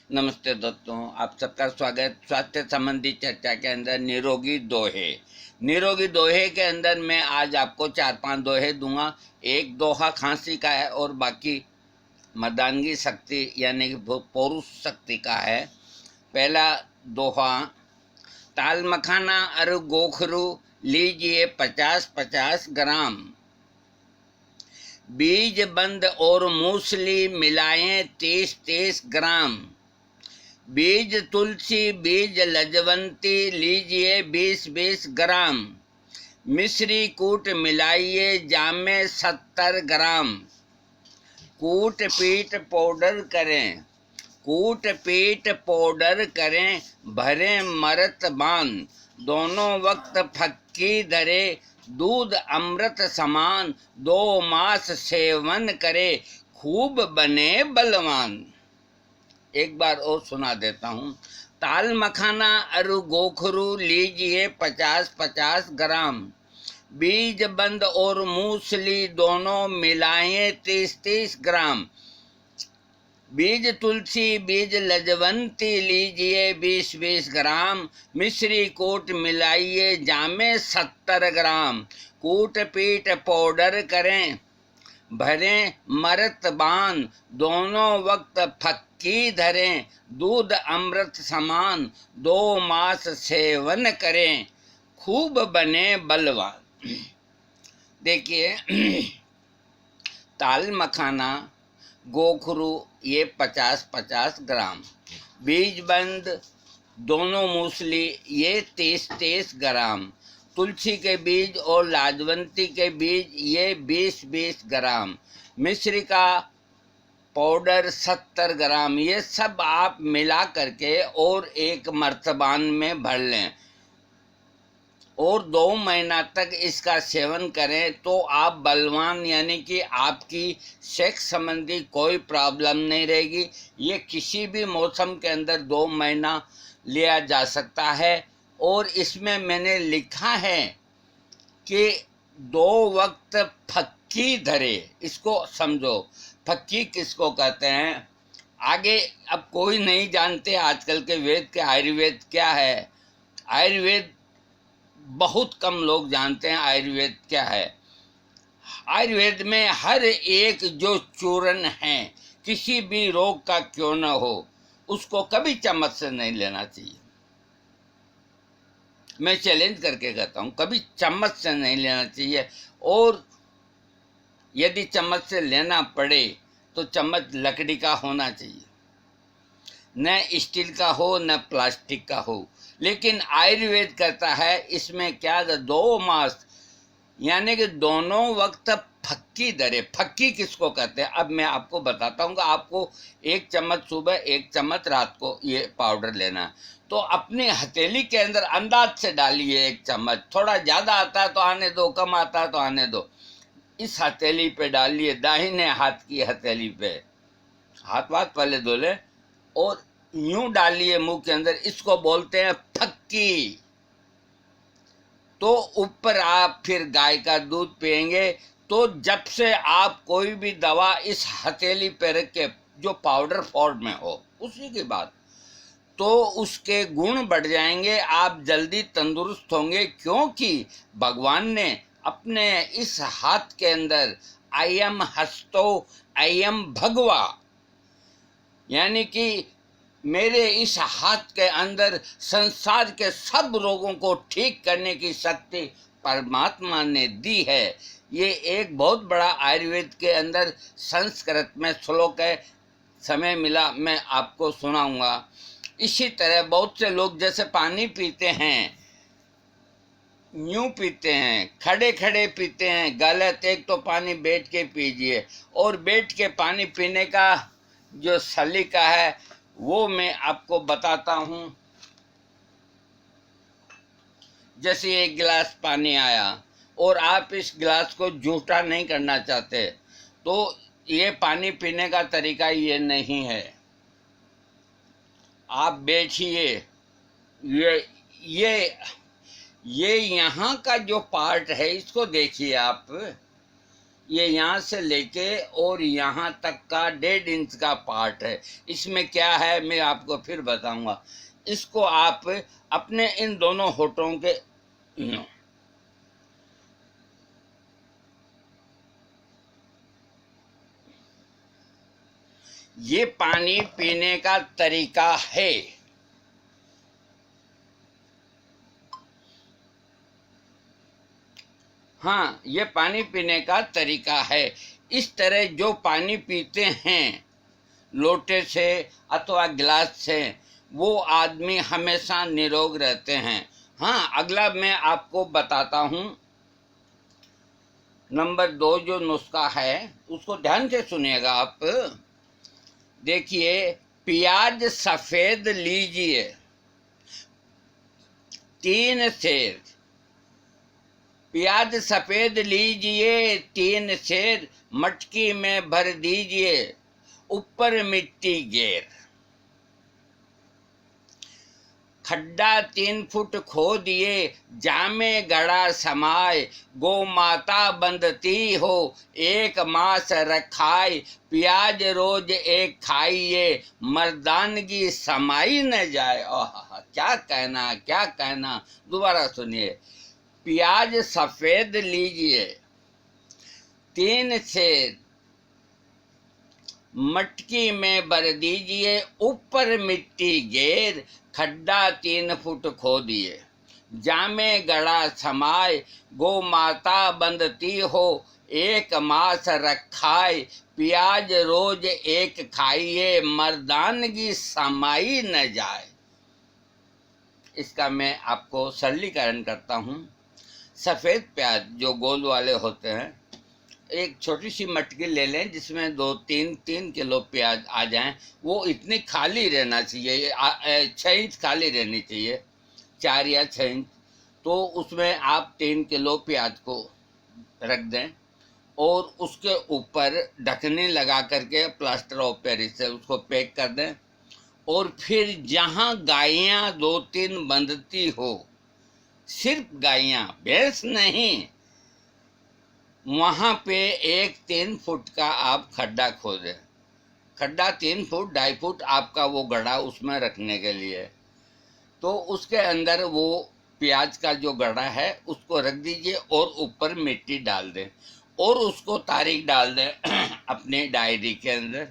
नमस्ते दोस्तों, आप सबका स्वागत। स्वास्थ्य संबंधी चर्चा के अंदर निरोगी दोहे के अंदर मैं आज आपको 4-5 दोहे दूंगा। एक दोहा खांसी का है और बाकी मर्दानगी शक्ति यानी कि पौरुष शक्ति का है। पहला दोहा, ताल मखाना और गोखरू लीजिए 50-50 ग्राम, बीज बंद और मूसली मिलाएं 30-30 ग्राम, बीज तुलसी बीज लजवंती लीजिए 20-20 ग्राम, मिश्री कूट मिलाइए जामे 70 ग्राम, कूट पीट पाउडर करें, कूट पीट पाउडर करें, भरे मरत बान, दोनों वक्त फक्की धरे, दूध अमृत समान, 2 मास सेवन करे, खूब बने बलवान। एक बार और सुना देता हूँ। ताल मखाना और गोखरू लीजिए 50-50 ग्राम, बीज बंद और मूसली दोनों मिलाएं 30-30 ग्राम, बीज तुलसी बीज लजवंती लीजिए 20-20 ग्राम, मिश्री कूट मिलाइए जामे 70 ग्राम, कूट पीट पाउडर करें, भरें मरत बान, दोनों वक्त फक्की धरें, दूध अमृत समान, 2 मास सेवन करें, खूब बने बलवान। देखिए, ताल मखाना गोखरू ये 50-50 ग्राम, बीज बंद दोनों मूसली ये 30-30 ग्राम, तुलसी के बीज और लाजवंती के बीज ये 20-20 ग्राम, मिश्री का पाउडर 70 ग्राम, ये सब आप मिला करके और एक मर्तबान में भर लें और 2 महीना तक इसका सेवन करें तो आप बलवान यानी कि आपकी सेक्स संबंधी कोई प्रॉब्लम नहीं रहेगी। ये किसी भी मौसम के अंदर 2 महीना लिया जा सकता है। और इसमें मैंने लिखा है कि 2 वक्त फक्की धरे, इसको समझो। फक्की किसको कहते हैं? आगे अब कोई नहीं जानते आजकल के वेद के आयुर्वेद क्या है। आयुर्वेद बहुत कम लोग जानते हैं आयुर्वेद क्या है। आयुर्वेद में हर एक जो चूर्ण है किसी भी रोग का क्यों न हो, उसको कभी चम्मच से नहीं लेना चाहिए। मैं चैलेंज करके कहता हूँ, कभी चम्मच से नहीं लेना चाहिए। और यदि चम्मच से लेना पड़े तो चम्मच लकड़ी का होना चाहिए, न स्टील का हो न प्लास्टिक का हो। लेकिन आयुर्वेद कहता है इसमें क्या, 2 मास यानी कि दोनों वक्त फक्की धरे। फक्की किसको कहते हैं अब मैं आपको बताता हूँ। आपको 1 चम्मच सुबह 1 चम्मच रात को ये पाउडर लेना है। तो अपनी हथेली के अंदर अंदाज से डालिए 1 चम्मच। थोड़ा ज़्यादा आता है तो आने दो, कम आता है तो आने दो। इस हथेली पे डालिए, दाहिने हाथ की हथेली पे, हाथ वाथ पहले धो ले और यूं डालिए मुंह के अंदर। इसको बोलते हैं फक्की। तो ऊपर आप फिर गाय का दूध पिएंगे तो जब से आप कोई भी दवा इस हथेली पे रख के, जो पाउडर फॉर्म में हो उसी की बात, तो उसके गुण बढ़ जाएंगे, आप जल्दी तंदुरुस्त होंगे। क्योंकि भगवान ने अपने इस हाथ के अंदर अयम हस्तो अयम भगवा, यानी कि मेरे इस हाथ के अंदर संसार के सब रोगों को ठीक करने की शक्ति परमात्मा ने दी है। ये एक बहुत बड़ा आयुर्वेद के अंदर संस्कृत में श्लोक है, समय मिला मैं आपको सुनाऊंगा। इसी तरह बहुत से लोग जैसे पानी पीते हैं, यूं पीते हैं, खड़े खड़े पीते हैं, गलत। एक तो पानी बैठ के पीजिए, और बैठ के पानी पीने का जो सलीका है वो मैं आपको बताता हूँ। जैसे 1 गिलास पानी आया और आप इस गिलास को झूठा नहीं करना चाहते तो ये पानी पीने का तरीका ये नहीं है। आप बैठिए, ये यहाँ का जो पार्ट है इसको देखिए आप। ये यहाँ से लेके और यहाँ तक का 1.5 इंच का पार्ट है। इसमें क्या है मैं आपको फिर बताऊंगा। इसको आप अपने इन दोनों होठों के ये पानी पीने का तरीका है। हाँ, ये पानी पीने का तरीका है। इस तरह जो पानी पीते हैं लोटे से अथवा गिलास से, वो आदमी हमेशा निरोग रहते हैं। हाँ, अगला मैं आपको बताता हूँ। नंबर 2 जो नुस्खा है उसको ध्यान से सुनिएगा आप। देखिए, प्याज सफेद लीजिए 3 सेर, प्याज सफेद लीजिए 3 सेर, मटकी में भर दीजिए, ऊपर मिट्टी घेर, खड्डा 3 फुट खोदिए, जामे गड़ा समाए, गौ माता बंधती हो, 1 मास रखाए, प्याज रोज 1 खाइए, मर्दानगी समाई न जाए। ओह, क्या कहना, क्या कहना। दोबारा सुनिए, प्याज सफेद लीजिए 3 से, मटकी में भर दीजिए, ऊपर मिट्टी घेर, खड्डा 3 फुट खोदिए, जामे गड़ा समाए, गौ माता बंधती हो, 1 मास रखाए, प्याज रोज 1 खाइए, मर्दानगी समाई न जाए। इसका मैं आपको सरलीकरण करता हूँ। सफ़ेद प्याज जो गोल वाले होते हैं, एक छोटी सी मटकी ले लें जिसमें 2-3 किलो प्याज आ जाएं। वो इतनी खाली रहना चाहिए, 6 इंच खाली रहनी चाहिए, 4 या 6 इंच। तो उसमें आप 3 किलो प्याज को रख दें और उसके ऊपर ढकनी लगा करके प्लास्टर ऑफ पेरिस से उसको पैक कर दें। और फिर जहाँ गायें 2-3 बंधती हो, सिर्फ गायें, भैंस नहीं, वहाँ पे 1-3 फुट का आप खड्डा खोदें। खड्डा 3 फुट 2.5 फुट आपका वो गड्ढा उसमें रखने के लिए। तो उसके अंदर वो प्याज का जो गड्ढा है उसको रख दीजिए और ऊपर मिट्टी डाल दें और उसको तारीख डाल दें अपनी डायरी के अंदर।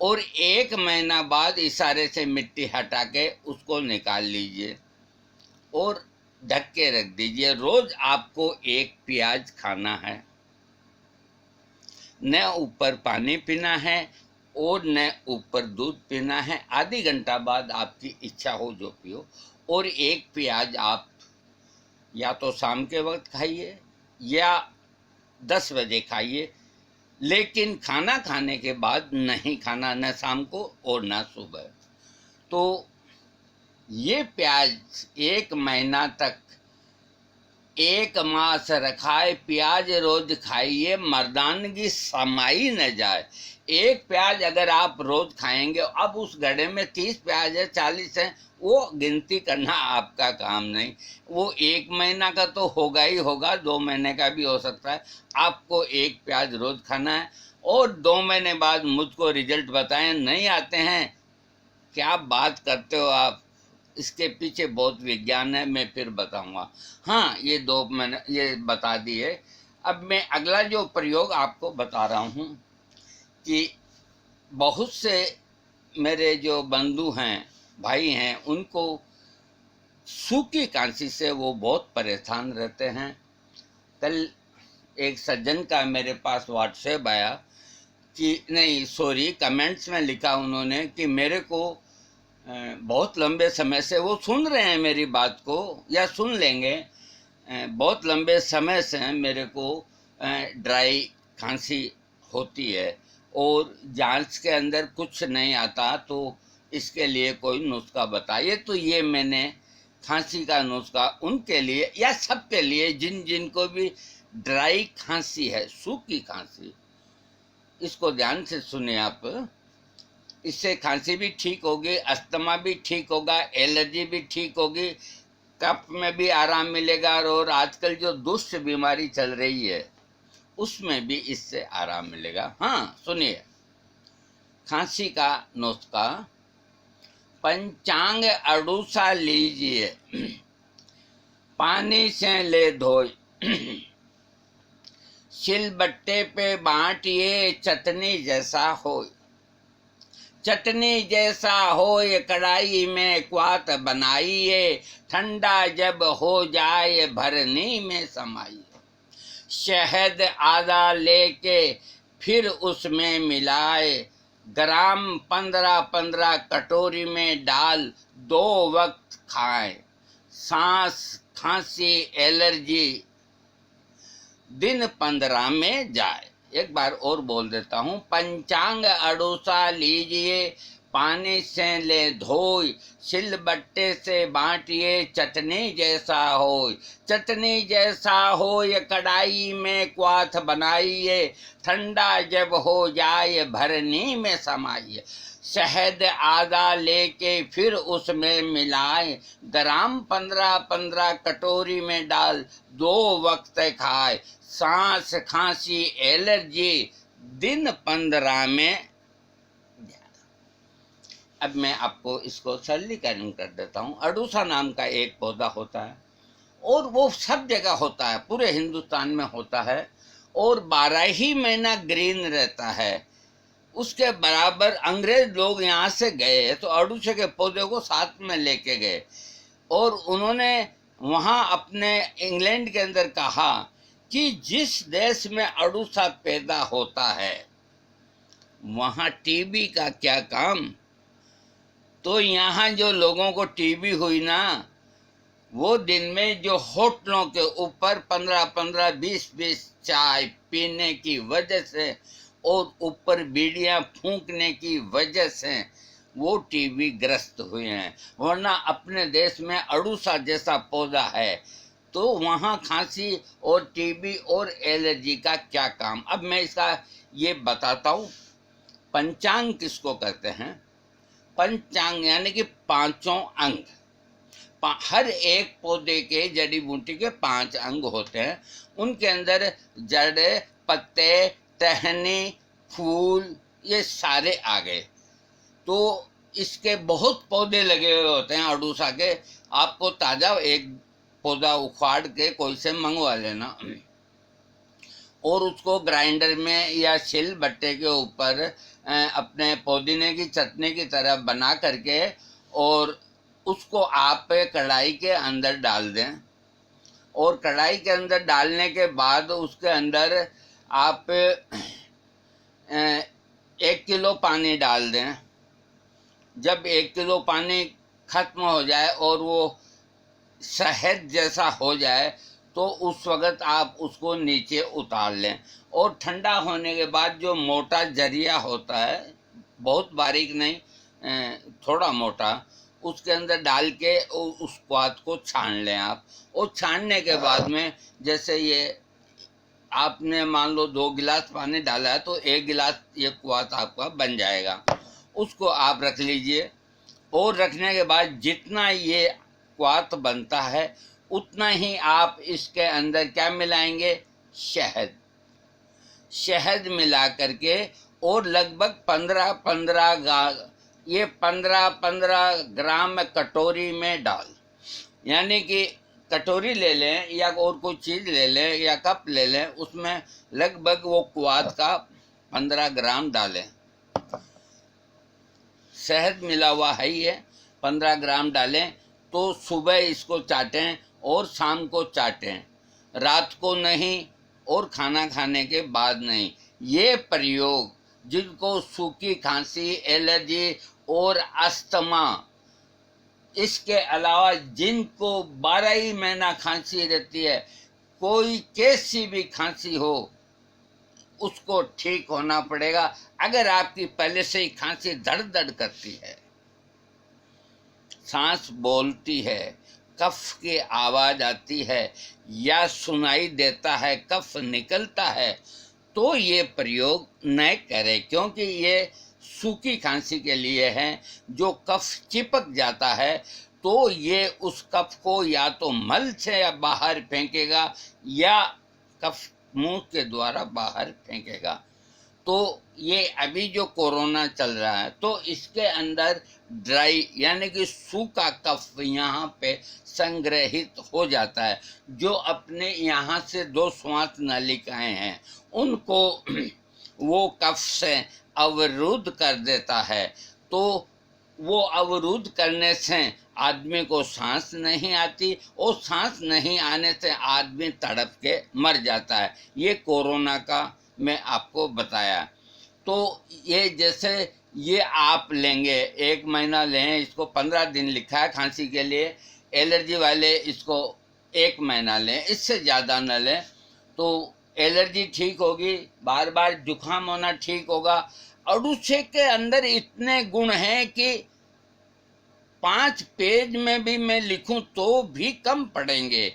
और 1 महीना बाद इशारे से मिट्टी हटा के उसको निकाल लीजिए और ढक के रख दीजिए। रोज आपको 1 प्याज खाना है, न ऊपर पानी पीना है और न ऊपर दूध पीना है। आधी घंटा बाद आपकी इच्छा हो जो पियो। और 1 प्याज आप या तो शाम के वक्त खाइए या 10 बजे खाइए, लेकिन खाना खाने के बाद नहीं खाना, न शाम को और न सुबह। तो ये प्याज 1 महीना तक, 1 मास रखाए, प्याज रोज खाइए, मर्दानगी समाई न जाए। 1 प्याज अगर आप रोज खाएंगे, अब उस गड्ढे में 30 प्याज है, 40 है, वो गिनती करना आपका काम नहीं। वो 1 महीना का तो होगा ही होगा, 2 महीने का भी हो सकता है। आपको 1 प्याज रोज खाना है और 2 महीने बाद मुझको रिजल्ट बताएं। नहीं आते हैं, क्या बात करते हो आप, इसके पीछे बहुत विज्ञान है, मैं फिर बताऊंगा। हाँ, ये 2 मैंने ये बता दिए। अब मैं अगला जो प्रयोग आपको बता रहा हूँ कि बहुत से मेरे जो बंधु हैं, भाई हैं, उनको सूखी कांसी से वो बहुत परेशान रहते हैं। कल एक सज्जन का मेरे पास व्हाट्सएप आया कि नहीं, सॉरी, कमेंट्स में लिखा उन्होंने कि मेरे को बहुत लंबे समय से वो सुन रहे हैं मेरी बात को या सुन लेंगे। बहुत लंबे समय से मेरे को ड्राई खांसी होती है और जांच के अंदर कुछ नहीं आता, तो इसके लिए कोई नुस्खा बताइए। तो ये मैंने खांसी का नुस्खा उनके लिए या सबके लिए जिन जिनको भी ड्राई खांसी है, सूखी खांसी, इसको ध्यान से सुने आप। इससे खांसी भी ठीक होगी, अस्थमा भी ठीक होगा, एलर्जी भी ठीक होगी, कफ में भी आराम मिलेगा। और आजकल जो दुष्ट बीमारी चल रही है उसमें भी इससे आराम मिलेगा। हाँ सुनिए, खांसी का नुस्खा, पंचांग अड़ूसा लीजिए, पानी से ले धोए, सिलबट्टे पे बांटिए, चटनी जैसा हो, चटनी जैसा हो ये कढ़ाई में क्वात बनाइए, ठंडा जब हो जाए भरनी में समाइए, शहद आधा लेके फिर उसमें मिलाए, ग्राम 15-15 कटोरी में डाल 2 वक्त खाएं, सांस खांसी एलर्जी दिन 15 में जाए। एक बार और बोल देता हूँ, पंचांग अड़ूसा लीजिए, पानी से ले धोई, सिलबट्टे से बांटिए, चटनी जैसा हो, चटनी जैसा हो ये कढ़ाई में क्वाथ बनाइए, ठंडा जब हो जाए भरनी में समाइए, शहद आधा लेके फिर उसमें मिलाए, ग्राम 15-15 कटोरी में डाल 2 वक्त खाए, सांस खांसी एलर्जी दिन 15 में। अब मैं आपको इसको सरलीकरण कर देता हूँ। अड़ूसा नाम का एक पौधा होता है और वो सब जगह होता है, पूरे हिंदुस्तान में होता है और 12 ही महीना ग्रीन रहता है। उसके बराबर अंग्रेज लोग यहाँ से गए तो अड़ूसे के पौधे को साथ में लेके गए और उन्होंने वहाँ अपने इंग्लैंड के अंदर कहा कि जिस देश में अड़ूसा पैदा होता है वहाँ टीबी का क्या काम। तो यहाँ जो लोगों को टीबी हुई ना, वो दिन में जो होटलों के ऊपर 15-15 20-20 चाय पीने की वजह से और ऊपर बीड़ियाँ फूंकने की वजह से वो टीबी ग्रस्त हुए हैं। वरना अपने देश में अड़ूसा जैसा पौधा है तो वहाँ खांसी और टीबी और एलर्जी का क्या काम। अब मैं इसका ये बताता हूँ। पंचांग किसको कहते हैं? पंचांग यानी कि 5 अंग। हर एक पौधे के जड़ी बूटी के 5 अंग होते हैं। उनके अंदर जड़, पत्ते, टहनी, फूल ये सारे आ गए। तो इसके बहुत पौधे लगे हुए होते हैं अड़ूसा के। आपको ताज़ा एक पौधा उखाड़ के कोई से मंगवा लेना और उसको ग्राइंडर में या सिल बट्टे के ऊपर अपने पुदीने की चटनी की तरह बना करके और उसको आप कढ़ाई के अंदर डाल दें और कढ़ाई के अंदर डालने के बाद उसके अंदर आप 1 किलो पानी डाल दें। जब 1 किलो पानी खत्म हो जाए और वो शहद जैसा हो जाए तो उस वक़्त आप उसको नीचे उतार लें और ठंडा होने के बाद जो मोटा जरिया होता है, बहुत बारीक नहीं, थोड़ा मोटा, उसके अंदर डाल के उस क्वाथ को छान लें आप। और छानने के बाद में जैसे ये आपने मान लो 2 गिलास पानी डाला है तो 1 गिलास ये क्वाथ आपका बन जाएगा। उसको आप रख लीजिए और रखने के बाद जितना ये क्वाथ बनता है उतना ही आप इसके अंदर क्या मिलाएंगे? शहद। शहद मिला करके और लगभग 15-15 ग्राम कटोरी में डाल, यानी कि कटोरी ले लें या और कोई चीज़ ले लें या कप ले लें, उसमें लगभग वो क्वाथ का 15 ग्राम डालें। शहद मिला हुआ है ये 15 ग्राम डालें तो सुबह इसको चाटें और शाम को चाटें, रात को नहीं और खाना खाने के बाद नहीं। ये प्रयोग जिनको सूखी खांसी, एलर्जी और अस्थमा, इसके अलावा जिनको 12 ही महीना खांसी रहती है, कोई कैसी भी खांसी हो उसको ठीक होना पड़ेगा। अगर आपकी पहले से ही खांसी धड़ धड़ करती है, सांस बोलती है, कफ की आवाज़ आती है या सुनाई देता है, कफ निकलता है, तो ये प्रयोग न करें, क्योंकि ये सूखी खांसी के लिए है। जो कफ चिपक जाता है तो ये उस कफ को या तो मल से बाहर फेंकेगा या कफ मुंह के द्वारा बाहर फेंकेगा। तो ये अभी जो कोरोना चल रहा है तो इसके अंदर ड्राई यानी कि सूखा कफ यहाँ पे संग्रहित हो जाता है। जो अपने यहाँ से दो श्वास नलिकाएं हैं उनको वो कफ से अवरुद्ध कर देता है। तो वो अवरुद्ध करने से आदमी को सांस नहीं आती और सांस नहीं आने से आदमी तड़प के मर जाता है। ये कोरोना का मैं आपको बताया। तो ये जैसे ये आप लेंगे 1 महीना लें, इसको 15 दिन लिखा है खांसी के लिए। एलर्जी वाले इसको 1 महीना लें, इससे ज़्यादा न लें तो एलर्जी ठीक होगी, बार बार जुकाम होना ठीक होगा। अड़ूचे के अंदर इतने गुण हैं कि 5 पेज में भी मैं लिखूं तो भी कम पड़ेंगे।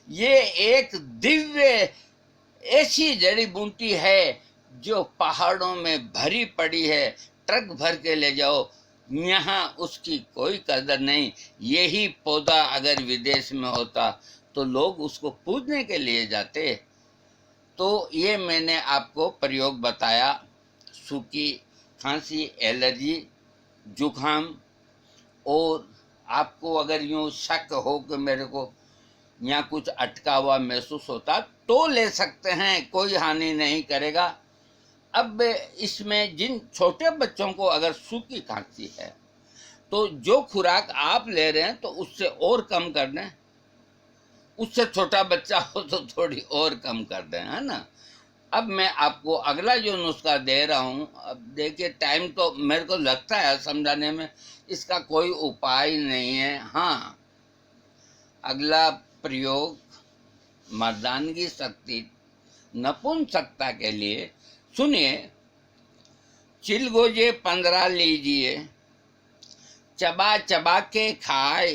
ये एक दिव्य ऐसी जड़ी बूटी है जो पहाड़ों में भरी पड़ी है, ट्रक भर के ले जाओ, यहाँ उसकी कोई कदर नहीं। यही पौधा अगर विदेश में होता तो लोग उसको पूजने के लिए जाते। तो ये मैंने आपको प्रयोग बताया, सूखी खांसी, एलर्जी, जुखाम। और आपको अगर यूँ शक हो कि मेरे को यहाँ कुछ अटका हुआ महसूस होता तो ले सकते हैं, कोई हानि नहीं करेगा। अब इसमें जिन छोटे बच्चों को अगर सूखी खांसी है तो जो खुराक आप ले रहे हैं तो उससे और कम कर दें, उससे छोटा बच्चा हो तो थोड़ी और कम कर दें, है ना। अब मैं आपको अगला जो नुस्खा दे रहा हूँ, अब देखिए टाइम तो मेरे को लगता है समझाने में इसका कोई उपाय नहीं है। हाँ, अगला प्रयोग मर्दानगी शक्ति नपुंसकता के लिए सुनिए। चिलगोजे 15 लीजिए, चबा चबा के खाए,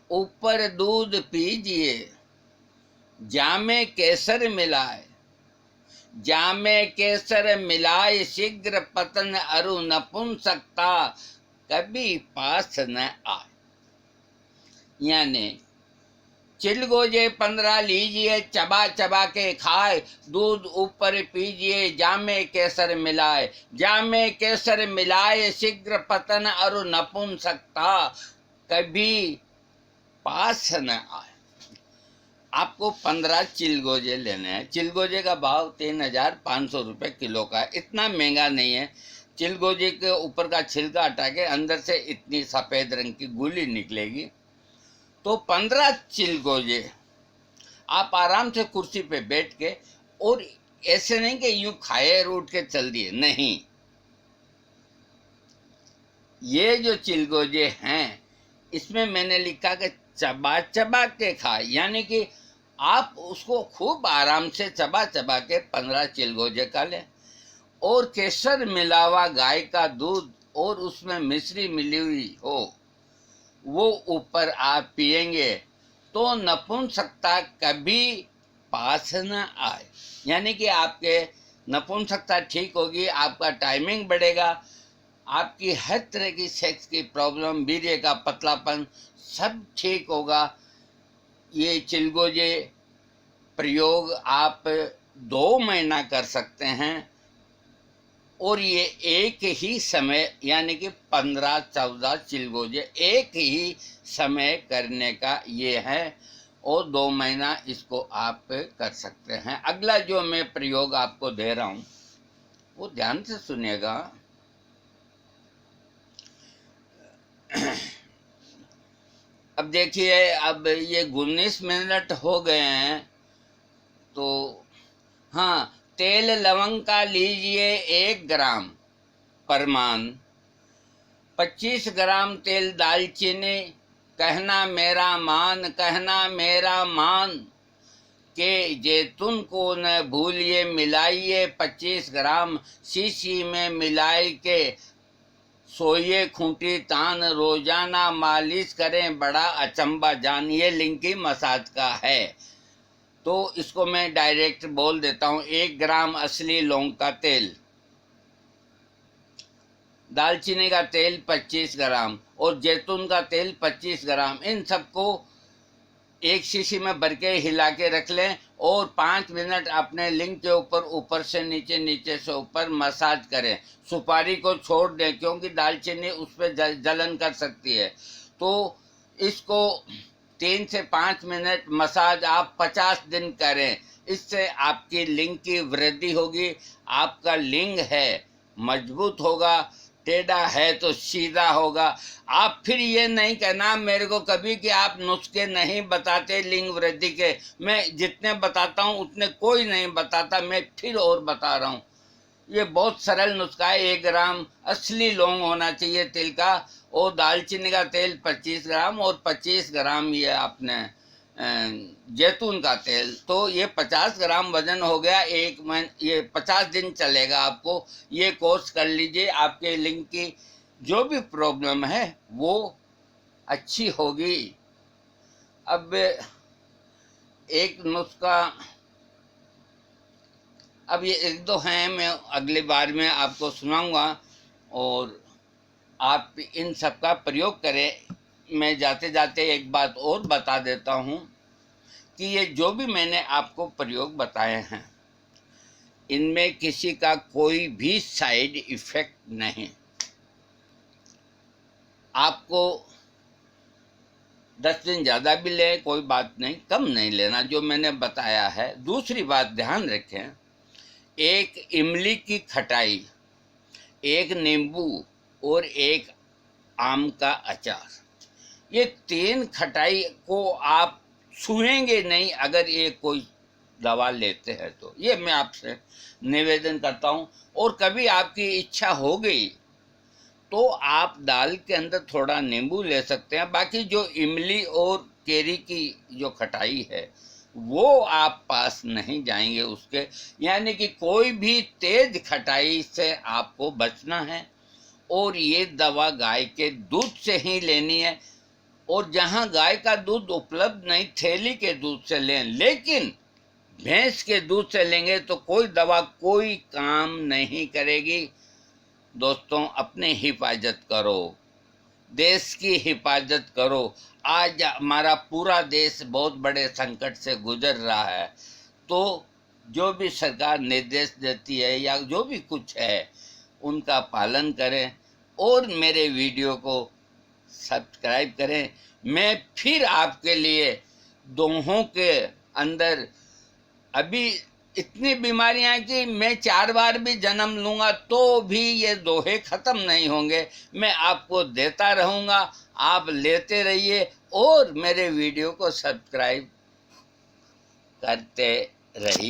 ऊपर दूध पीजिए, जामे केसर मिलाए, जामे केसर मिलाए, शीघ्र पतन अरु नपुंसकता कभी पास न आए। यानी चिलगोजे 15 लीजिए, चबा चबा के खाए, दूध ऊपर पीजिए, जामे केसर मिलाए, जामे केसर मिलाए, शीघ्र पतन अरु नपुंसकता कभी पास न आए। आपको 15 चिलगोजे लेने हैं। चिलगोजे का भाव 3500 रुपये किलो का है, इतना महंगा नहीं है। चिलगोजे के ऊपर का छिलका हटा के अंदर से इतनी सफ़ेद रंग की गुली निकलेगी। तो 15 चिलगोजे आप आराम से कुर्सी पे बैठ के, और ऐसे नहीं कि यूं खाए रूट के चल दिए, नहीं। ये जो चिलगोजे हैं इसमें मैंने लिखा कि चबा चबा के खाए, यानी कि आप उसको खूब आराम से चबा चबा के 15 चिलगोजे का लें। और केसर मिलावा गाय का दूध और उसमें मिश्री मिली हुई हो वो ऊपर आप पिएंगे तो नपुंसकता कभी पास न आए। यानी कि आपके नपुंसकता ठीक होगी, आपका टाइमिंग बढ़ेगा, आपकी हर तरह की सेक्स की प्रॉब्लम, वीर्य का पतलापन सब ठीक होगा। ये चिलगोजे प्रयोग आप 2 महीना कर सकते हैं और ये एक ही समय यानी कि 15-14 चिलगोजे एक ही समय करने का ये है और 2 महीना इसको आप कर सकते हैं। अगला जो मैं प्रयोग आपको दे रहा हूँ वो ध्यान से सुनिएगा। अब देखिए, अब ये 19 मिनट हो गए हैं तो हाँ, तेल लवंग का लीजिए 1 ग्राम परमान, 25 ग्राम तेल दालचीनी, कहना मेरा मान, कहना मेरा मान के जैतून को न भूलिए मिलाइए, 25 ग्राम शीशी में मिलाई के सोइए खूंटी तान, रोजाना मालिश करें बड़ा अचंबा जान। ये लिंकी मसाज का है तो इसको मैं डायरेक्ट बोल देता हूँ। 1 ग्राम असली लौंग का तेल, दालचीनी का तेल 25 ग्राम और जैतून का तेल 25 ग्राम, इन सबको एक शीशी में भर के हिला के रख लें और 5 मिनट अपने लिंग के ऊपर ऊपर से नीचे, नीचे से ऊपर मसाज करें। सुपारी को छोड़ दें क्योंकि दालचीनी उस पर जलन कर सकती है। तो इसको 3 से 5 मिनट मसाज आप 50 दिन करें। इससे आपकी लिंग की वृद्धि होगी, आपका लिंग है मजबूत होगा, टेढ़ा है तो सीधा होगा। आप फिर ये नहीं कहना मेरे को कभी कि आप नुस्खे नहीं बताते लिंग वृद्धि के। मैं जितने बताता हूँ उतने कोई नहीं बताता, मैं फिर और बता रहा हूँ। ये बहुत सरल नुस्खा है। 1 ग्राम असली लौंग होना चाहिए तिल का, और दालचीनी का तेल 25 ग्राम, और 25 ग्राम ये आपने जैतून का तेल। तो ये 50 ग्राम वजन हो गया। ये 50 दिन चलेगा आपको। ये कोर्स कर लीजिए, आपके लिंग की जो भी प्रॉब्लम है वो अच्छी होगी। अब एक नुस्खा, अब ये 1-2 हैं, मैं अगली बार में आपको सुनाऊंगा और आप इन सब का प्रयोग करें। मैं जाते जाते एक बात और बता देता हूँ कि ये जो भी मैंने आपको प्रयोग बताए हैं इनमें किसी का कोई भी साइड इफेक्ट नहीं। आपको 10 दिन ज़्यादा भी ले कोई बात नहीं, कम नहीं लेना जो मैंने बताया है। दूसरी बात ध्यान रखें, 1 इमली की खटाई, 1 नींबू और 1 आम का अचार, ये 3 खटाई को आप छुएंगे नहीं अगर ये कोई दवा लेते हैं तो। ये मैं आपसे निवेदन करता हूँ। और कभी आपकी इच्छा हो गई तो आप दाल के अंदर थोड़ा नींबू ले सकते हैं। बाकी जो इमली और केरी की जो खटाई है वो आप पास नहीं जाएंगे उसके। यानी कि कोई भी तेज खटाई से आपको बचना है। और ये दवा गाय के दूध से ही लेनी है। और जहाँ गाय का दूध उपलब्ध नहीं, थैली के दूध से लें। लेकिन भैंस के दूध से लेंगे तो कोई दवा कोई काम नहीं करेगी। दोस्तों, अपनी हिफाजत करो, देश की हिफाजत करो। आज हमारा पूरा देश बहुत बड़े संकट से गुजर रहा है। तो जो भी सरकार निर्देश देती है या जो भी कुछ है उनका पालन करें और मेरे वीडियो को सब्सक्राइब करें। मैं फिर आपके लिए दोहों के अंदर, अभी इतनी बीमारियां हैं कि मैं 4 बार भी जन्म लूँगा तो भी ये दोहे ख़त्म नहीं होंगे। मैं आपको देता रहूँगा, आप लेते रहिए और मेरे वीडियो को सब्सक्राइब करते रहिए।